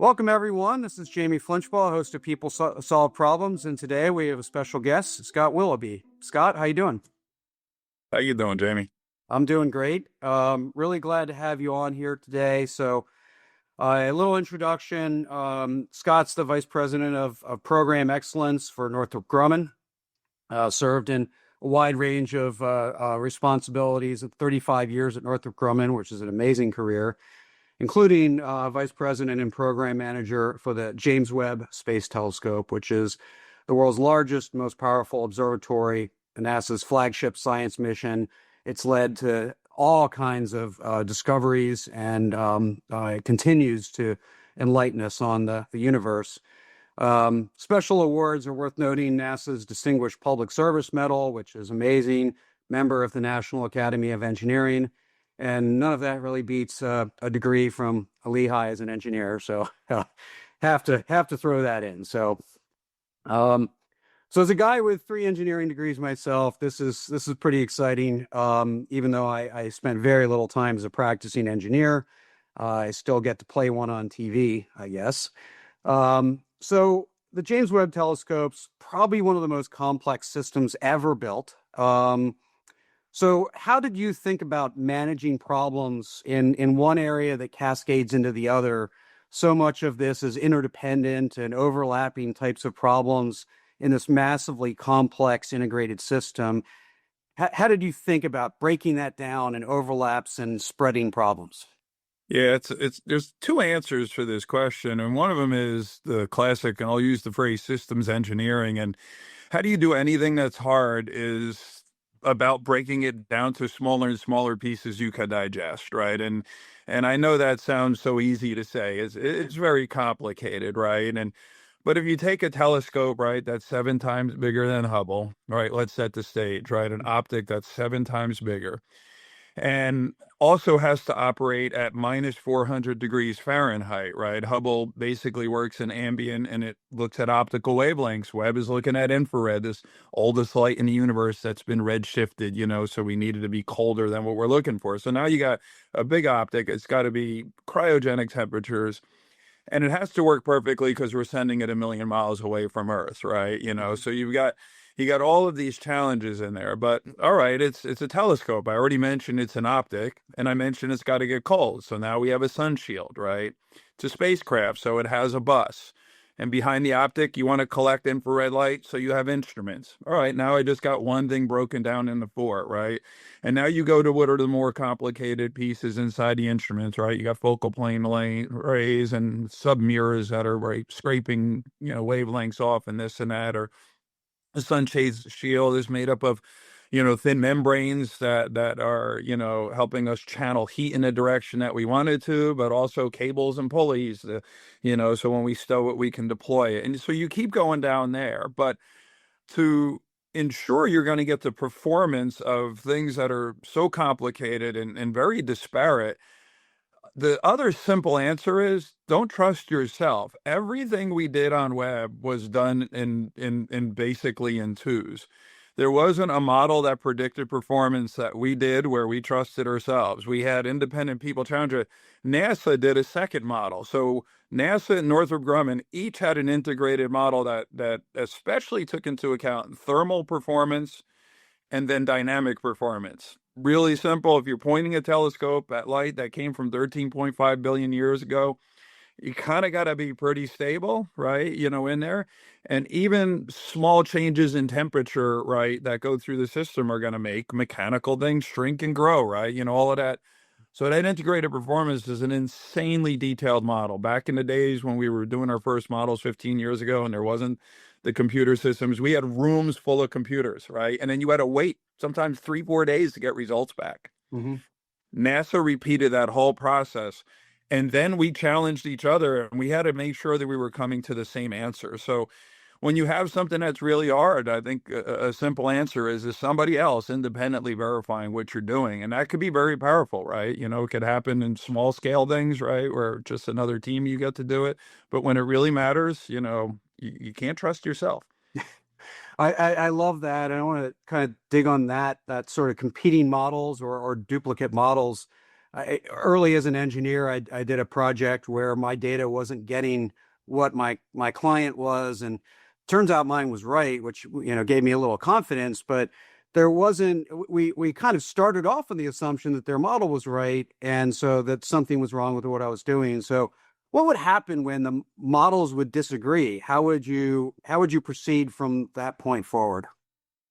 Welcome, everyone. This is Jamie Flinchball, host of People Solve Problems, and today we have a special guest, Scott Willoughby. Scott, how you doing? How you doing, Jamie? I'm doing great. Really glad to have you on here today. A little introduction. Scott's the Vice President of Program Excellence for Northrop Grumman. Served in a wide range of responsibilities of 35 years at Northrop Grumman, which is an amazing career, including Vice President and Program Manager for the James Webb Space Telescope, which is the world's largest, most powerful observatory, NASA's flagship science mission. It's led to all kinds of discoveries, and it continues to enlighten us on the universe. Special awards are worth noting: NASA's Distinguished Public Service Medal, which is amazing, member of the National Academy of Engineering, and none of that really beats a degree from Lehigh as an engineer. So have to throw that in. So as a guy with 3 engineering degrees myself, this is pretty exciting. Even though I spent very little time as a practicing engineer, I still get to play one on TV, I guess. So the James Webb Telescope's probably one of the most complex systems ever built. So how did you think about managing problems in one area that cascades into the other? So much of this is interdependent and overlapping types of problems in this massively complex integrated system. How did you think about breaking that down and overlaps and spreading problems? Yeah, there's two answers for this question, and one of them is the classic, and I'll use the phrase systems engineering. And how do you do anything that's hard is about breaking it down to smaller and smaller pieces you can digest, right? And I know that sounds so easy to say. It's very complicated, right? But if you take a telescope, right, that's 7 times bigger than Hubble, right? Let's set the stage, right? An optic that's 7 times bigger, and also has to operate at minus 400 degrees Fahrenheit, right? Hubble basically works in ambient and it looks at optical wavelengths. Webb is looking at infrared, this oldest light in the universe that's been redshifted, so we needed to be colder than what we're looking for. So now you got a big optic. It's got to be cryogenic temperatures, and it has to work perfectly because we're sending it a million miles away from Earth, right? So you got all of these challenges in there. But all right, it's a telescope. I already mentioned it's an optic, and I mentioned it's got to get cold. So now we have a sun shield, right? It's a spacecraft, so it has a bus. And behind the optic, you want to collect infrared light, so you have instruments. All right, now I just got one thing broken down into 4, right? And now you go to what are the more complicated pieces inside the instruments, right? You got focal plane arrays and submirrors that are right scraping, wavelengths off and this and that, or the sunshade shield is made up of, thin membranes that are, helping us channel heat in the direction that we wanted to, but also cables and pulleys, so when we stow it, we can deploy it. And so you keep going down there, but to ensure you're going to get the performance of things that are so complicated and very disparate, the other simple answer is don't trust yourself. Everything we did on Webb was done in basically in twos. There wasn't a model that predicted performance that we did where we trusted ourselves. We had independent people challenge it. NASA did a second model. So NASA and Northrop Grumman each had an integrated model that especially took into account thermal performance and then dynamic performance. Really simple. If you're pointing a telescope at light that came from 13.5 billion years ago, you kind of got to be pretty stable, right? In there. And even small changes in temperature, right, that go through the system are going to make mechanical things shrink and grow, right? All of that. So that integrated performance is an insanely detailed model. Back in the days when we were doing our first models 15 years ago and there wasn't the computer systems, we had rooms full of computers, right? And then you had to wait sometimes 3-4 days to get results back. Mm-hmm. NASA repeated that whole process. And then we challenged each other and we had to make sure that we were coming to the same answer. So when you have something that's really hard, I think a simple answer is somebody else independently verifying what you're doing. And that could be very powerful, right? It could happen in small scale things, right? Where just another team, you get to do it. But when it really matters, you can't trust yourself. I love that. I want to kind of dig on that sort of competing models or duplicate models. early as an engineer, I did a project where my data wasn't getting what my client was, and turns out mine was right, which gave me a little confidence. But there wasn't. We kind of started off on the assumption that their model was right, and so that something was wrong with what I was doing. So, what would happen when the models would disagree? How would you proceed from that point forward?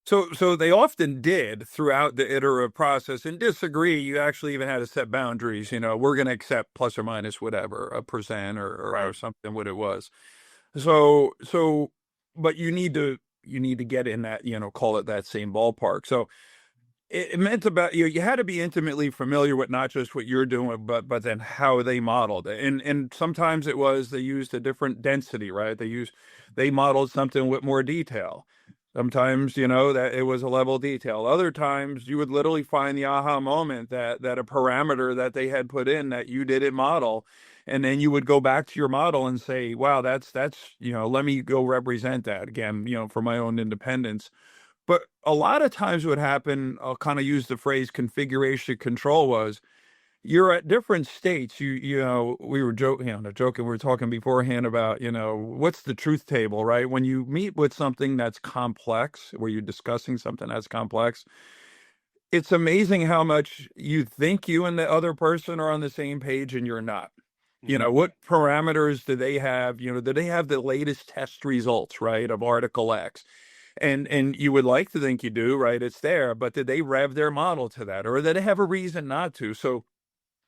So they often did throughout the iterative process and disagree. You actually even had to set boundaries. We're going to accept plus or minus whatever a percent or Right. something what it was. So, but you need to get in that, call it that same ballpark. So it meant about you had to be intimately familiar with not just what you're doing, but then how they modeled it. And sometimes it was they used a different density, right? They modeled something with more detail. Sometimes, that it was a level of detail. Other times you would literally find the aha moment that a parameter that they had put in that you didn't model. And then you would go back to your model and say, wow, that's, let me go represent that again, for my own independence. But a lot of times what happened, I'll kind of use the phrase configuration control was you're at different states. We were joking, not joking, we were talking beforehand about, what's the truth table, right? When you meet with something that's complex, where you're discussing something that's complex, it's amazing how much you think you and the other person are on the same page and you're not. Hmm. What parameters do they have? Do they have the latest test results, right, of Article X? And you would like to think you do, right? It's there, but did they rev their model to that, or did they have a reason not to? So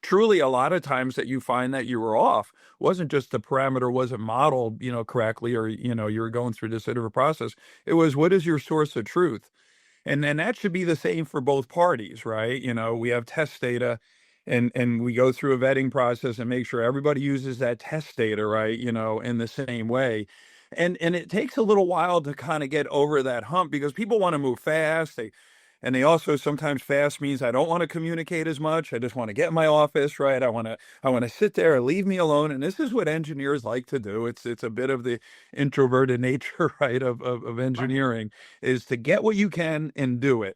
truly, a lot of times that you find that you were off wasn't just the parameter wasn't modeled, correctly, or you were going through this iterative process. It was what is your source of truth? And that should be the same for both parties, right? We have test data and we go through a vetting process and make sure everybody uses that test data, right? In the same way. And it takes a little while to kind of get over that hump because people want to move fast. They also sometimes fast means I don't want to communicate as much. I just want to get in my office, right? I want to sit there and leave me alone. And this is what engineers like to do. It's a bit of the introverted nature, right, of engineering is to get what you can and do it.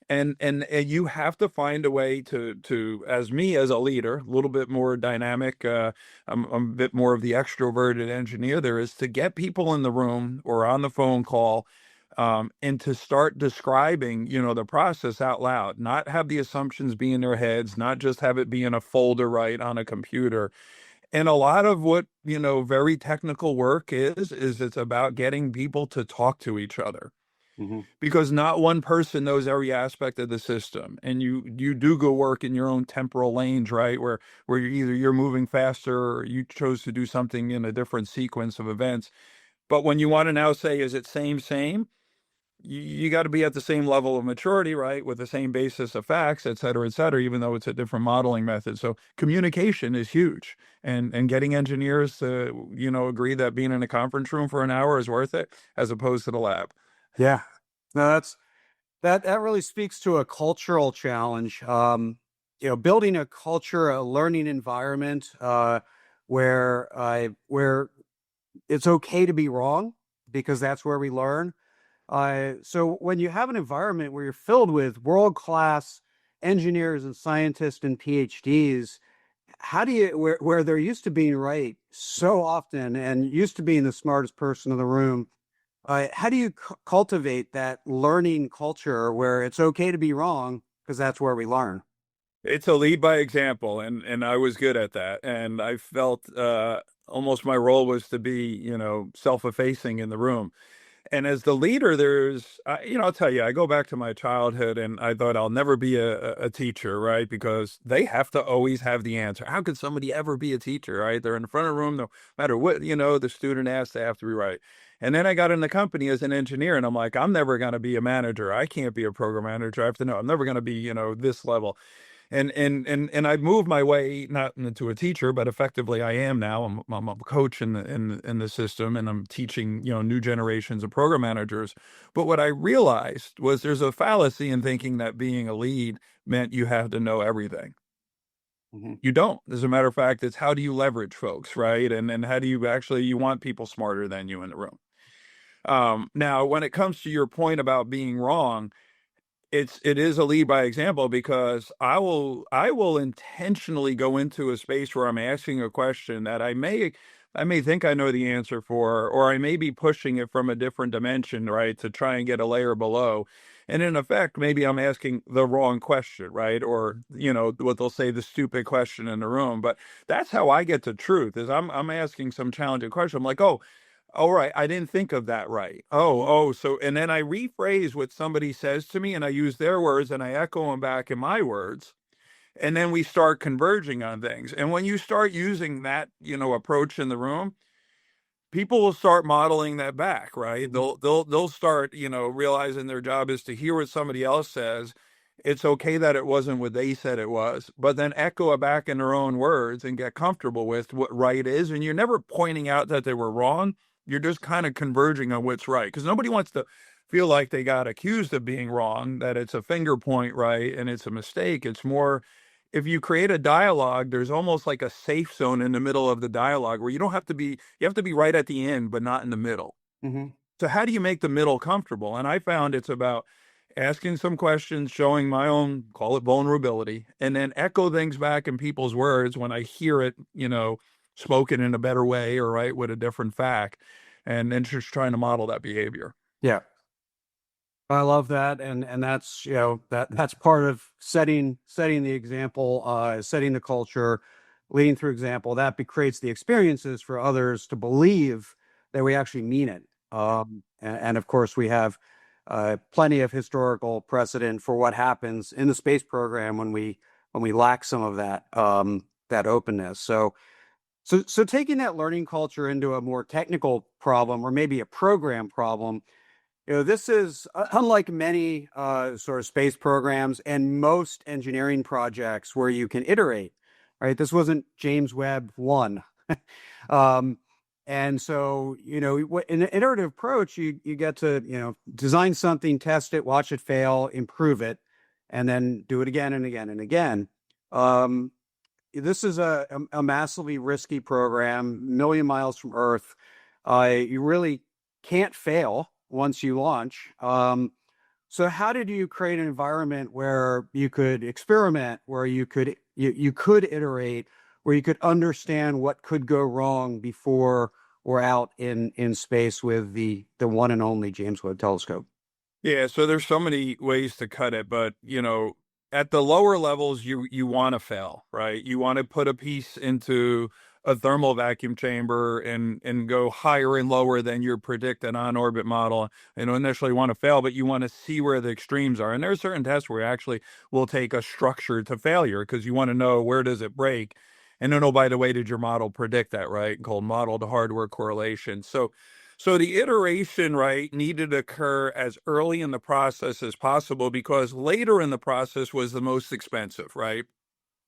And you have to find a way to as me as a leader, a little bit more dynamic. I'm a bit more of the extroverted engineer. There is to get people in the room or on the phone call, and to start describing, the process out loud. Not have the assumptions be in their heads. Not just have it be in a folder right on a computer. And a lot of what very technical work is it's about getting people to talk to each other Hmm. because not one person knows every aspect of the system, and you do go work in your own temporal lanes, right, where you're moving faster or you chose to do something in a different sequence of events. But when you want to now say is it same, you got to be at the same level of maturity, right, with the same basis of facts, et cetera, even though it's a different modeling method. So communication is huge, and getting engineers to agree that being in a conference room for an hour is worth it as opposed to the lab. Yeah. No, that really speaks to a cultural challenge. Building a culture, a learning environment, where it's okay to be wrong because that's where we learn. So when you have an environment where you're filled with world-class engineers and scientists and PhDs, how do you where they're used to being right so often and used to being the smartest person in the room? How do you cultivate that learning culture where it's okay to be wrong because that's where we learn? It's a lead by example, and I was good at that. And I felt almost my role was to be, self-effacing in the room. And as the leader, I'll tell you, I go back to my childhood and I thought I'll never be a teacher, right? Because they have to always have the answer. How could somebody ever be a teacher, right? They're in the front of the room, no matter what, the student asks, they have to be right. And then I got in the company as an engineer and I'm like, I'm never going to be a manager. I can't be a program manager. I have to know. I'm never going to be, this level. And I've moved my way not into a teacher, but effectively I am now. I'm a coach in the system, and I'm teaching new generations of program managers. But what I realized was there's a fallacy in thinking that being a lead meant you have to know everything. Mhm. You don't. As a matter of fact, it's how do you leverage folks, right? And how do you want people smarter than you in the room. Now, when it comes to your point about being wrong, it is a lead by example, because I will intentionally go into a space where I'm asking a question that I may think I know the answer for, or I may be pushing it from a different dimension, right, to try and get a layer below. And in effect, maybe I'm asking the wrong question, right? Or, what they'll say, the stupid question in the room. But that's how I get to truth, is I'm asking some challenging question. I'm like, oh, all right, I didn't think of that right. So, and then I rephrase what somebody says to me, and I use their words and I echo them back in my words. And then we start converging on things. And when you start using that, approach in the room, people will start modeling that back, right? Mhm. They'll start, realizing their job is to hear what somebody else says. It's okay that it wasn't what they said it was, but then echo it back in their own words and get comfortable with what right is. And you're never pointing out that they were wrong. You're just kind of converging on what's right, because nobody wants to feel like they got accused of being wrong, that it's a finger point, right? And it's a mistake. It's more, if you create a dialogue, there's almost like a safe zone in the middle of the dialogue where you have to be right at the end, but not in the middle. Mhm. So how do you make the middle comfortable? And I found it's about asking some questions, showing my own, call it vulnerability, and then echo things back in people's words when I hear it, spoken in a better way, or right, with a different fact, and then just trying to model that behavior. Yeah. I love that, and that's that's part of setting the example, setting the culture, leading through example. That creates the experiences for others to believe that we actually mean it. And of course, we have plenty of historical precedent for what happens in the space program when we lack some of that openness. So taking that learning culture into a more technical problem, or maybe a program problem, this is unlike many sort of space programs and most engineering projects where you can iterate, right? This wasn't James Webb 1. um, and so, in an iterative approach, you get to, design something, test it, watch it fail, improve it, and then do it again and again and again. Um, this is a massively risky program, million miles from Earth. You really can't fail once you launch. So how did you create an environment where you could experiment, where you could iterate, where you could understand what could go wrong before we're out in space with the one and only James Webb Telescope? Yeah, so there's so many ways to cut it, but at the lower levels, you want to fail, right? You want to put a piece into a thermal vacuum chamber and go higher and lower than your predicted on orbit model. You don't initially want to fail, but you want to see where the extremes are. And there are certain tests where you actually will take a structure to failure, because you want to know, where does it break? And then, oh, by the way, did your model predict that, right? Called model to hardware correlation. So the iteration, right, needed to occur as early in the process as possible, because later in the process was the most expensive, right?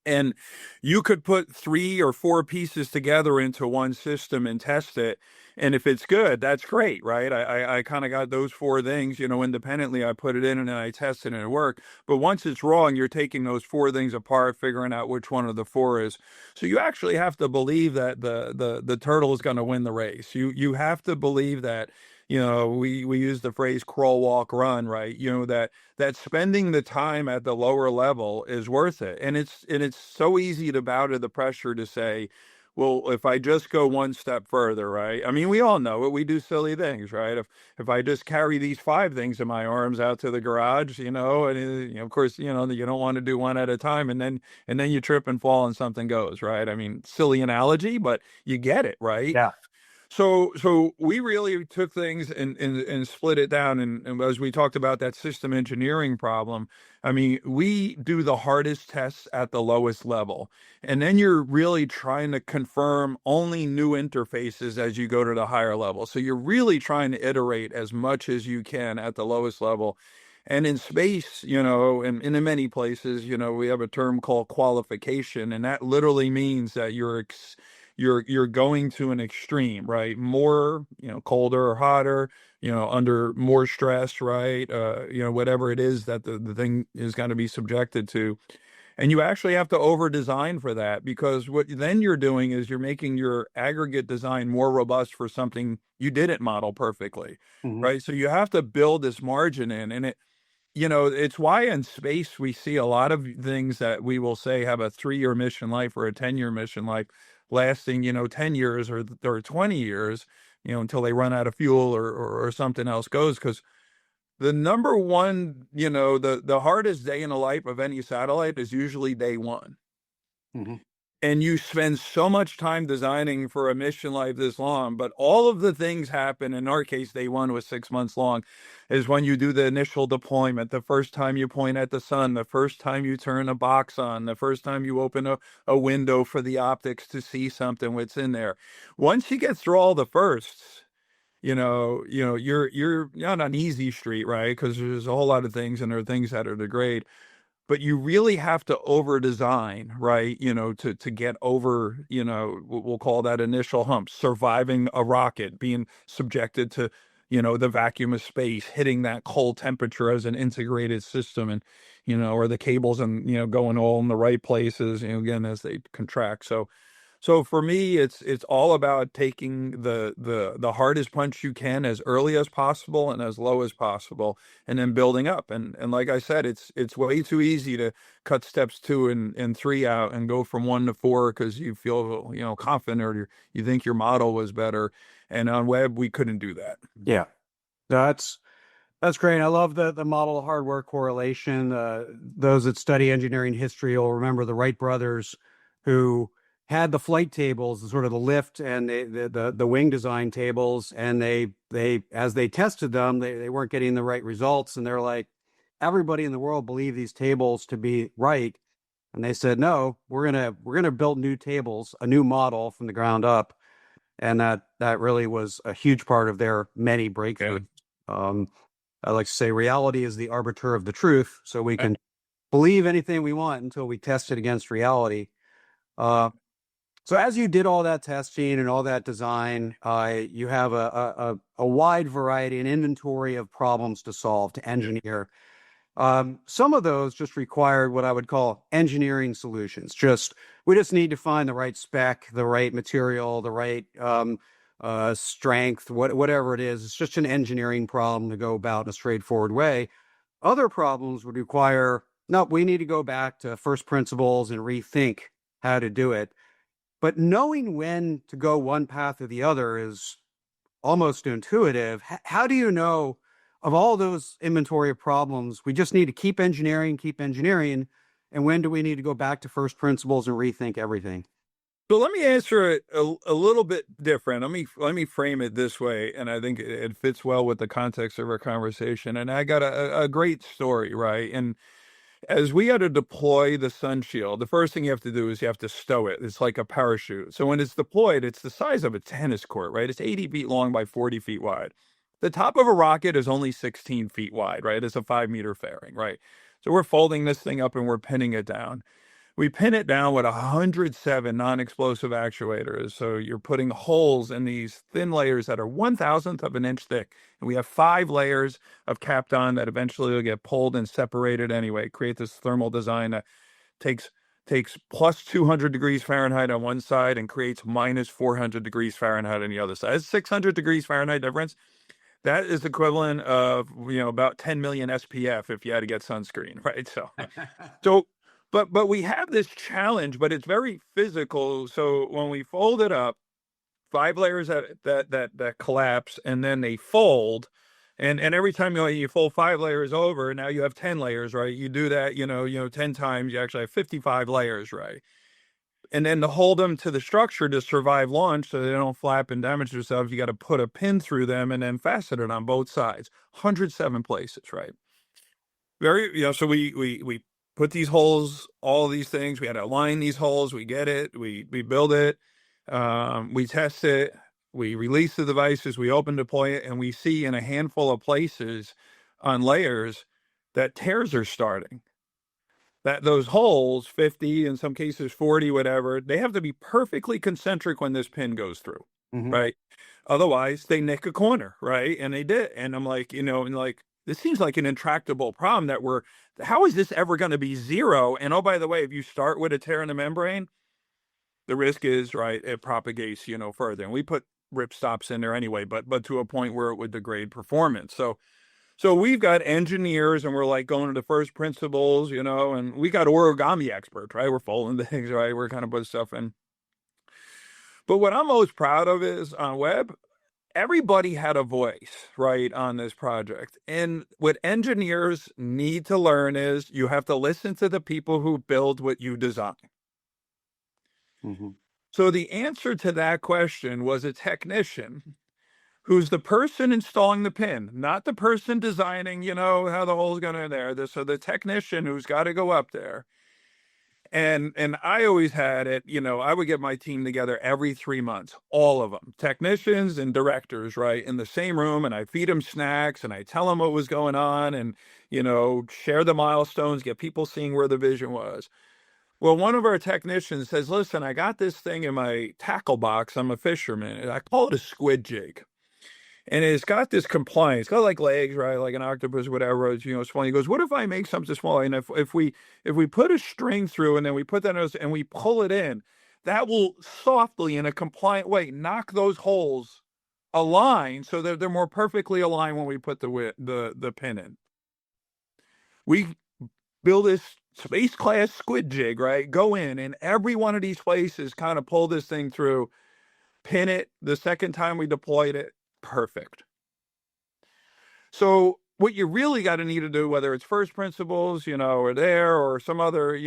And you could put 3 or 4 pieces together into one system and test it. And if it's good, that's great, right? I kind of got those 4 things, independently. I put it in and then I tested and it worked. But once it's wrong, you're taking those 4 things apart, figuring out which one of the 4 is. So you actually have to believe that the turtle is going to win the race. You have to believe that, we use the phrase crawl, walk, run, right? That spending the time at the lower level is worth it. And it's so easy to bow to the pressure to say, well, if I just go one step further, right? I mean, we all know it. We do silly things, right? If I just carry these 5 things in my arms out to the garage, and of course, you don't want to do one at a time, and then you trip and fall and something goes, right? I mean, silly analogy, but you get it, right? Yeah. So we really took things and split it down. And as we talked about that system engineering problem, I mean, we do the hardest tests at the lowest level. And then you're really trying to confirm only new interfaces as you go to the higher level. So you're really trying to iterate as much as you can at the lowest level. And in space, and in many places, we have a term called qualification, and that literally means that you're going to an extreme, right? More, colder or hotter, under more stress, right? Whatever it is that the thing is going to be subjected to. And you actually have to over design for that, because what then you're doing is you're making your aggregate design more robust for something you didn't model perfectly, Mhm. right? So you have to build this margin in, and it's why in space we see a lot of things that we will say have a 3-year mission life or a 10-year mission life lasting, 10 years or 20 years, until they run out of fuel or something else goes. Because the number one, the hardest day in the life of any satellite is usually day one. Mm-hmm. And you spend so much time designing for a mission life this long, but all of the things happen. In our case, day one was 6 months long, is when you do the initial deployment, the first time you point at the sun, the first time you turn a box on, the first time you open a window for the optics to see something what's in there. Once you get through all the firsts, you're not on easy street, right? Because there's a whole lot of things, and there are things that are the grade, but you really have to over design, right? To get over, we'll call that initial hump, surviving a rocket, being subjected to, the vacuum of space, hitting that cold temperature as an integrated system, and, or the cables and, going all in the right places, again, as they contract. So for me, it's all about taking the hardest punch you can as early as possible and as low as possible, and then building up. And like I said, it's way too easy to cut steps 2 and 3 out and go from 1 to 4 because you feel confident, or you think your model was better. And on Webb, we couldn't do that. Yeah, that's great. I love the model hardware correlation. Those that study engineering history will remember the Wright brothers, who had the flight tables, sort of the lift and the wing design tables, and they as they tested them, they weren't getting the right results, and they're like, everybody in the world believed these tables to be right, and they said, no, we're gonna build new tables, a new model from the ground up, and that really was a huge part of their many breakthroughs. Yeah. I like to say reality is the arbiter of the truth, so we can believe anything we want until we test it against reality. So as you did all that testing and all that design, you have a wide variety, an inventory of problems to solve, to engineer. Some of those just required what I would call engineering solutions. We just need to find the right spec, the right material, the right strength, whatever it is. It's just an engineering problem to go about in a straightforward way. Other problems would require, no, we need to go back to first principles and rethink how to do it. But knowing when to go one path or the other is almost intuitive. How do you know, of all those inventory of problems, we just need to keep engineering, and when do we need to go back to first principles and rethink everything? So let me answer it a little bit different. Let me frame it this way, and I think it fits well with the context of our conversation. And I got a great story, right? And as we had to deploy the sun shield, the first thing you have to do is you have to stow it. It's like a parachute. So when it's deployed, it's the size of a tennis court, right? It's 80 feet long by 40 feet wide. The top of a rocket is only 16 feet wide, right? It's a 5-meter fairing, right? So we're folding this thing up and we're pinning it down. We pin it down with 107 non-explosive actuators. So you're putting holes in these thin layers that are 1,000th of an inch thick. And we have 5 layers of Kapton that eventually will get pulled and separated anyway, create this thermal design that takes plus 200 degrees Fahrenheit on one side and creates minus 400 degrees Fahrenheit on the other side. It's 600 degrees Fahrenheit difference. That is equivalent of, about 10 million SPF if you had to get sunscreen, right? So but we have this challenge, but it's very physical. So when we fold it up, 5 layers that collapse and then they fold, and every time you fold 5 layers over, now you have 10 layers, right? You do that, 10 times, you actually have 55 layers, right? And then to hold them to the structure to survive launch so they don't flap and damage themselves, you got to put a pin through them and then fasten it on both sides. 107 places, right? So we put these holes, all these things. We had to align these holes. We get it. We build it. We test it. We release the devices. We open deploy it, and we see in a handful of places on layers that tears are starting. That those holes, 50, in some cases 40, whatever, they have to be perfectly concentric when this pin goes through, right? Otherwise, they nick a corner, right? And they did. And I'm like, this seems like an intractable problem how is this ever going to be zero? And oh, by the way, if you start with a tear in the membrane, the risk is, right, it propagates, further. And we put rip stops in there anyway, but to a point where it would degrade performance. So So we've got engineers and we're like going to the first principles, and we got origami experts, right? We're folding things, right? We're kind of putting stuff in. But what I'm most proud of is on Webb, everybody had a voice, right, on this project. And what engineers need to learn is you have to listen to the people who build what you design. Hmm. So the answer to that question was a technician who's the person installing the pin, not the person designing, how the hole's going in there. So the technician who's got to go up there. And I always had it, I would get my team together every 3 months, all of them, technicians and directors, right, in the same room, and I feed them snacks and I tell them what was going on and, share the milestones, get people seeing where the vision was. Well, one of our technicians says, listen, I got this thing in my tackle box. I'm a fisherman, and I call it a squid jig. And it's got this compliance. It's got like legs, right? Like an octopus, whatever. It's funny. He goes, "What if I make something small? And if we put a string through and then we put that in and we pull it in, that will softly, in a compliant way, knock those holes aligned so that they're more perfectly aligned when we put the pin in. We build this space class squid jig, right? Go in, and every one of these places kind of pull this thing through, pin it. The second time we deployed it, perfect." So what you really got to need to do, whether it's first principles, or some other,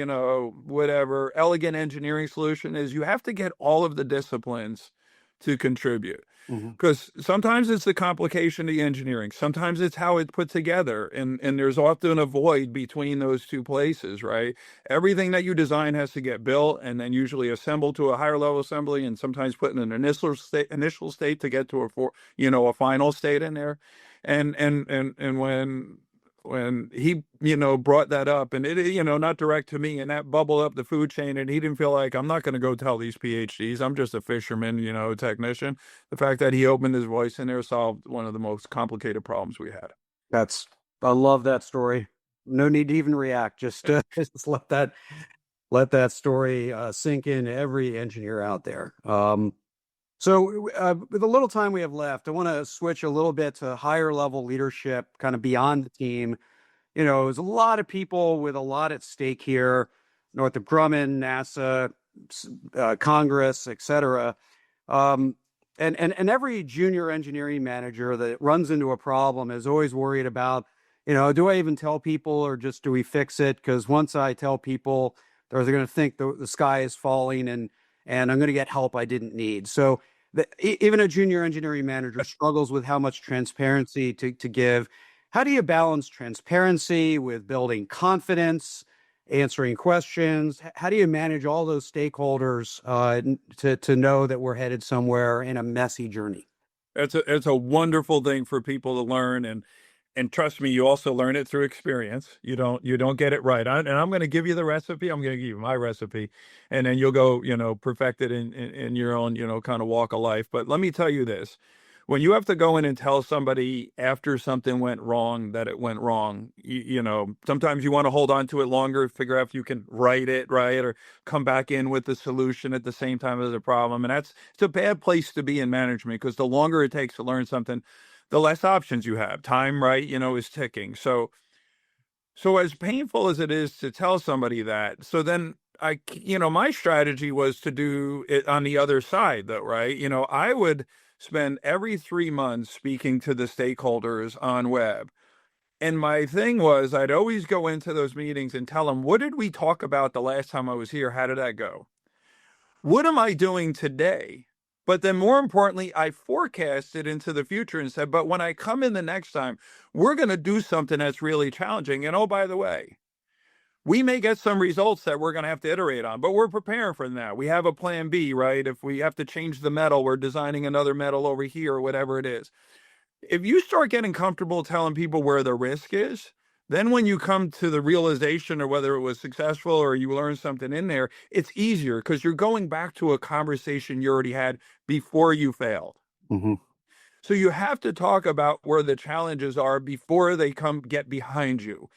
whatever elegant engineering solution, is you have to get all of the disciplines to contribute. Hmm. Because sometimes it's the complication of the engineering. Sometimes it's how it's put together. And there's often a void between those two places, right? Everything that you design has to get built and then usually assembled to a higher level assembly, and sometimes put in an initial state to get to a final state in there. And when he, brought that up, and it, not direct to me, and that bubbled up the food chain, and he didn't feel like, I'm not going to go tell these PhDs, I'm just a fisherman, technician. The fact that he opened his voice in there solved one of the most complicated problems we had. I love that story. No need to even react. Just just let that story sink in to every engineer out there. So with the little time we have left, I want to switch a little bit to higher level leadership, kind of beyond the team. There's a lot of people with a lot at stake here: Northrop Grumman, NASA, Congress, etc. Um, and every junior engineering manager that runs into a problem is always worried about, do I even tell people, or just do we fix it? Because once I tell people, they're going to think the sky is falling, and I'm going to get help I didn't need. So even a junior engineering manager struggles with how much transparency to give. How do you balance transparency with building confidence, answering questions? How do you manage all those stakeholders to know that we're headed somewhere in a messy journey? It's a wonderful thing for people to learn, and trust me, you also learn it through experience. You don't get it right. And I'm going to give you the recipe. I'm going to give you my recipe, and then you'll go, perfect it in your own, kind of walk of life. But let me tell you this: when you have to go in and tell somebody after something went wrong that it went wrong, sometimes you want to hold on to it longer, figure out if you can write it right, or come back in with the solution at the same time as the problem. And it's a bad place to be in management, because the longer it takes to learn something, the less options you have. Time, right, is ticking. So as painful as it is to tell somebody that, so then my strategy was to do it on the other side, though, right? I would spend every 3 months speaking to the stakeholders on Webb. And my thing was, I'd always go into those meetings and tell them, what did we talk about the last time I was here? How did that go? What am I doing today? But then more importantly, I forecasted into the future and said, but when I come in the next time, we're going to do something that's really challenging. And oh, by the way, we may get some results that we're going to have to iterate on, but we're preparing for that. We have a plan B, right? If we have to change the metal, we're designing another metal over here, or whatever it is. If you start getting comfortable telling people where the risk is, then when you come to the realization, or whether it was successful or you learn something in there, it's easier, because you're going back to a conversation you already had before you failed. Mm-hmm. So you have to talk about where the challenges are before they come get behind you.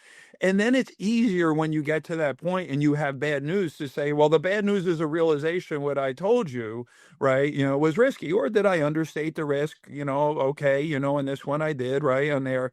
And then it's easier when you get to that point and you have bad news to say, well, the bad news is a realization what I told you, right? Was risky. Or did I understate the risk? Okay, and this one I did, right? On there.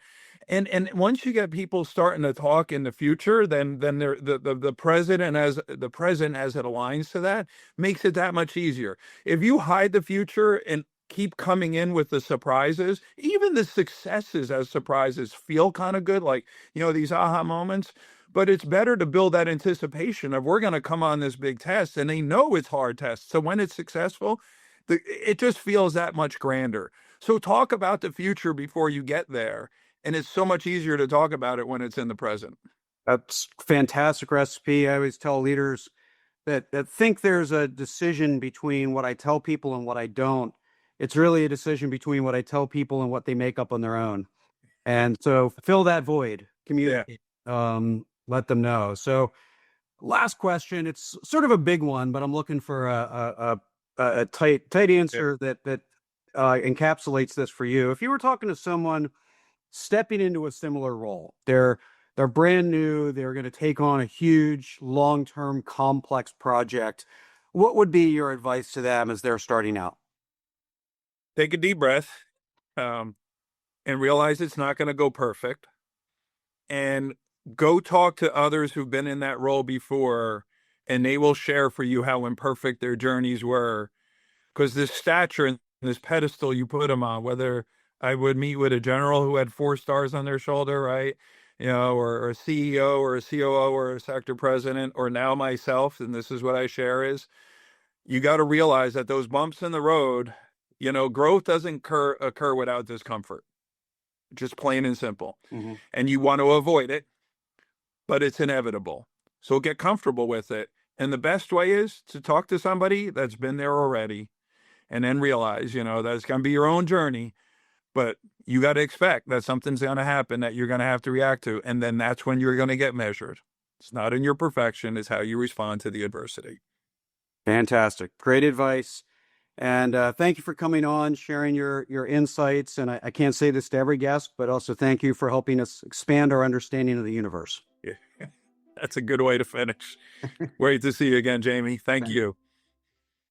And once you get people starting to talk in the future, then the president as the present as it aligns to that makes it that much easier. If you hide the future and keep coming in with the surprises, even the successes as surprises feel kind of good, like these aha moments. But it's better to build that anticipation of we're going to come on this big test, and they know it's hard test. So when it's successful, it just feels that much grander. So talk about the future before you get there. And it's so much easier to talk about it when it's in the present. That's fantastic recipe. I always tell leaders that think there's a decision between what I tell people and what I don't. It's really a decision between what I tell people and what they make up on their own. And so fill that void, Yeah. communicate, let them know. So last question, it's sort of a big one, but I'm looking for a tight Yeah. answer that encapsulates this for you. If you were talking to someone stepping into a similar role, they're brand new, they're going to take on a huge, long-term, complex project, what would be your advice to them as they're starting out? Take a deep breath, and realize it's not going to go perfect. And go talk to others who've been in that role before, and they will share for you how imperfect their journeys were. Because this stature and this pedestal you put them on, whether I would meet with a general who had 4 stars on their shoulder, right? Or a CEO or a COO or a sector president, or now myself, and this is what I share is, you got to realize that those bumps in the road, growth doesn't occur without discomfort, just plain and simple. Mm-hmm. And you want to avoid it, but it's inevitable. So get comfortable with it. And the best way is to talk to somebody that's been there already, and then realize, that it's going to be your own journey, but you got to expect that something's going to happen that you're going to have to react to. And then that's when you're going to get measured. It's not in your perfection, it's how you respond to the adversity. Fantastic. Great advice. And thank you for coming on, sharing your insights. And I can't say this to every guest, but also thank you for helping us expand our understanding of the universe. Yeah. That's a good way to finish. Great to see you again, Jamie. Thank you.